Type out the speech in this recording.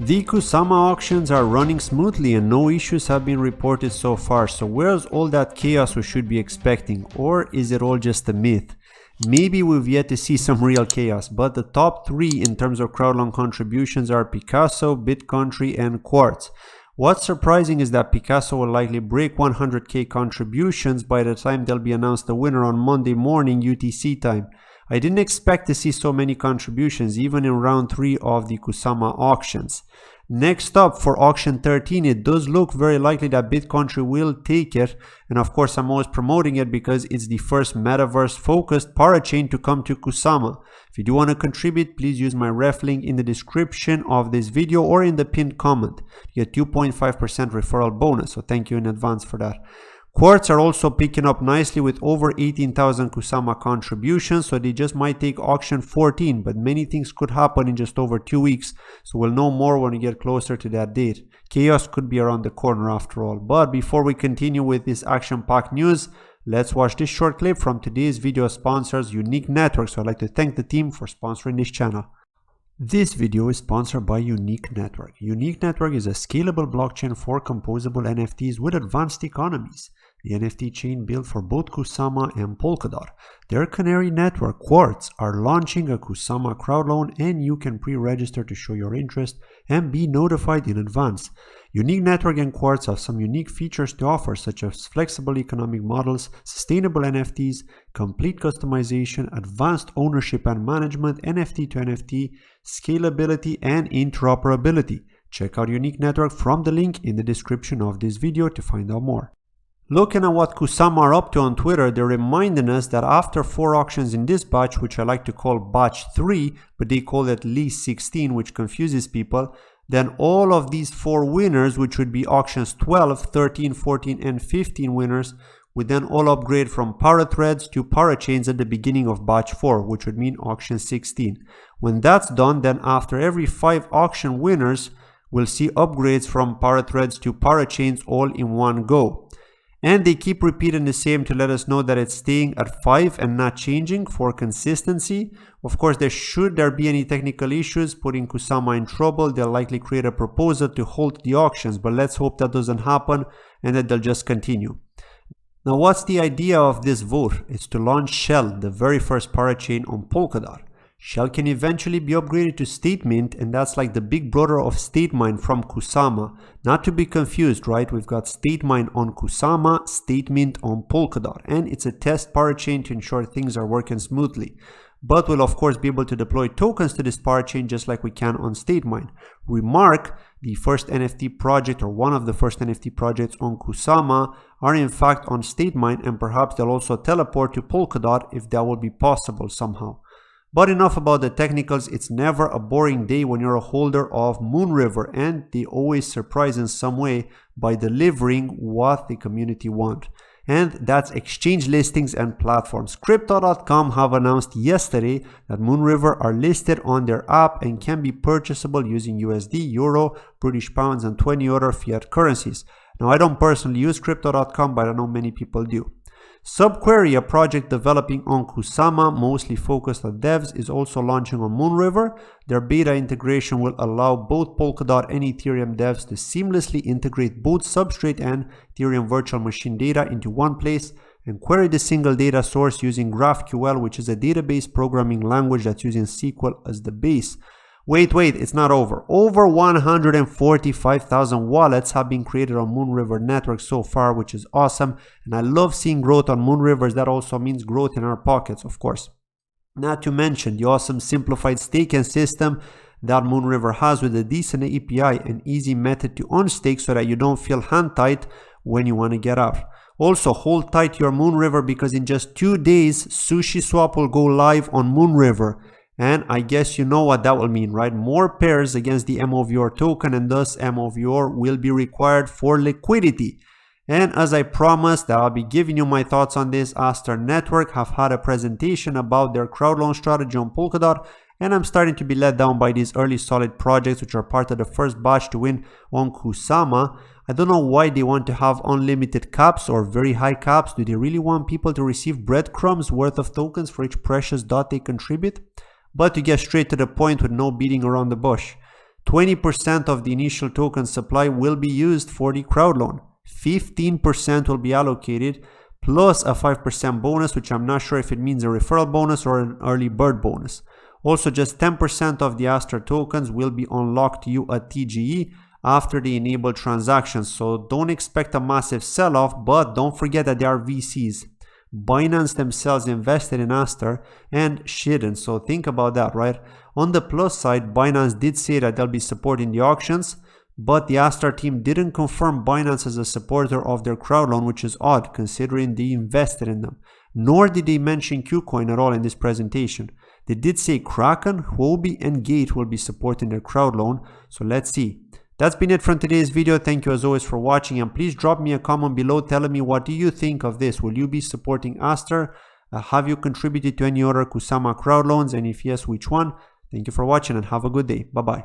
The Kusama auctions are running smoothly and no issues have been reported so far, so where's all that chaos we should be expecting, or is it all just a myth? Maybe we've yet to see some real chaos, but the top 3 in terms of crowdloan contributions are Picasso, BitCountry and Quartz. What's surprising is that Picasso will likely break 100k contributions by the time they'll be announced the winner on Monday morning UTC time. I didn't expect to see so many contributions even in round 3 of the Kusama auctions. Next up, for auction 13, it does look very likely that BitCountry will take it, and of course I'm always promoting it because it's the first metaverse focused parachain to come to Kusama. If you do want to contribute, please use my ref link in the description of this video or in the pinned comment. You get 2.5% referral bonus, so thank you in advance for that. Quartz are also picking up nicely with over 18,000 Kusama contributions, so they just might take auction 14, but many things could happen in just over 2 weeks, so we'll know more when we get closer to that date. Chaos could be around the corner after all. But before we continue with this action-packed news, let's watch this short clip from today's video sponsors, Unique Network. So I'd like to thank the team for sponsoring this channel. This video is sponsored by Unique Network. Unique Network is a scalable blockchain for composable NFTs with advanced economies. The NFT chain built for both Kusama and Polkadot. Their canary network, Quartz, are launching a Kusama Crowdloan, and you can pre-register to show your interest and be notified in advance. Unique Network and Quartz have some unique features to offer, such as flexible economic models, sustainable NFTs, complete customization, advanced ownership and management, NFT to NFT, scalability, and interoperability. Check out Unique Network from the link in the description of this video to find out more. Looking at what Kusama are up to on Twitter, they're reminding us that after 4 auctions in this batch, which I like to call batch 3, but they call it least 16, which confuses people, then all of these 4 winners, which would be auctions 12, 13, 14, and 15 winners, would then all upgrade from Parathreads to Parachains at the beginning of batch 4, which would mean auction 16. When that's done, then after every 5 auction winners, we'll see upgrades from Parathreads to Parachains all in one go. And they keep repeating the same to let us know that it's staying at 5 and not changing for consistency. Of course, should there be any technical issues putting Kusama in trouble, they'll likely create a proposal to halt the auctions, but let's hope that doesn't happen and that they'll just continue. Now, what's the idea of this vote? It's to launch Shell, the very first parachain on Polkadot. Shell can eventually be upgraded to StateMint, and that's like the big brother of StateMine from Kusama. Not to be confused, right? We've got StateMine on Kusama, StateMint on Polkadot, and it's a test parachain to ensure things are working smoothly. But we'll of course be able to deploy tokens to this parachain just like we can on StateMine. Remark, the first NFT project or one of the first NFT projects on Kusama are in fact on StateMine, and perhaps they'll also teleport to Polkadot if that will be possible somehow. But enough about the technicals. It's never a boring day when you're a holder of Moonriver, and they always surprise in some way by delivering what the community want. And that's exchange listings and platforms. Crypto.com have announced yesterday that Moonriver are listed on their app and can be purchasable using USD, Euro, British Pounds, and 20 other fiat currencies. Now, I don't personally use Crypto.com, but I know many people do. Subquery, a project developing on Kusama, mostly focused on devs, is also launching on Moonriver. Their beta integration will allow both Polkadot and Ethereum devs to seamlessly integrate both Substrate and Ethereum virtual machine data into one place and query the single data source using GraphQL, which is a database programming language that's using SQL as the base. Wait, it's not over. Over 145,000 wallets have been created on Moonriver Network so far, which is awesome. And I love seeing growth on Moonrivers. That also means growth in our pockets, of course. Not to mention the awesome simplified staking system that Moonriver has with a decent API and easy method to unstake so that you don't feel hand tight when you want to get out. Also, hold tight to your Moonriver because in just 2 days, SushiSwap will go live on Moonriver. And I guess you know what that will mean, right? More pairs against the MOVR token, and thus MOVR will be required for liquidity. And as I promised that I'll be giving you my thoughts on this, Astar Network have had a presentation about their crowdloan strategy on Polkadot, and I'm starting to be let down by these early solid projects which are part of the first batch to win on Kusama. I don't know why they want to have unlimited caps or very high caps. Do they really want people to receive breadcrumbs worth of tokens for each precious dot they contribute? But to get straight to the point with no beating around the bush, 20% of the initial token supply will be used for the crowdloan. 15% will be allocated, plus a 5% bonus, which I'm not sure if it means a referral bonus or an early bird bonus. Also, just 10% of the Astar tokens will be unlocked to you at TGE after the enabled transactions. So don't expect a massive sell-off, but don't forget that they are VCs. Binance themselves invested in Astar and shouldn't, so think about that, right? On the plus side, Binance did say that they'll be supporting the auctions, but the Astar team didn't confirm Binance as a supporter of their crowdloan, which is odd considering they invested in them. Nor did they mention KuCoin at all in this presentation. They did say Kraken, Huobi, and Gate will be supporting their crowdloan, so let's see. That's been it from today's video. Thank you as always for watching, and please drop me a comment below telling me what do you think of this. Will you be supporting Astar? Have you contributed to any other Kusama Crowdloans, and if yes, which one? Thank you for watching and have a good day. Bye bye.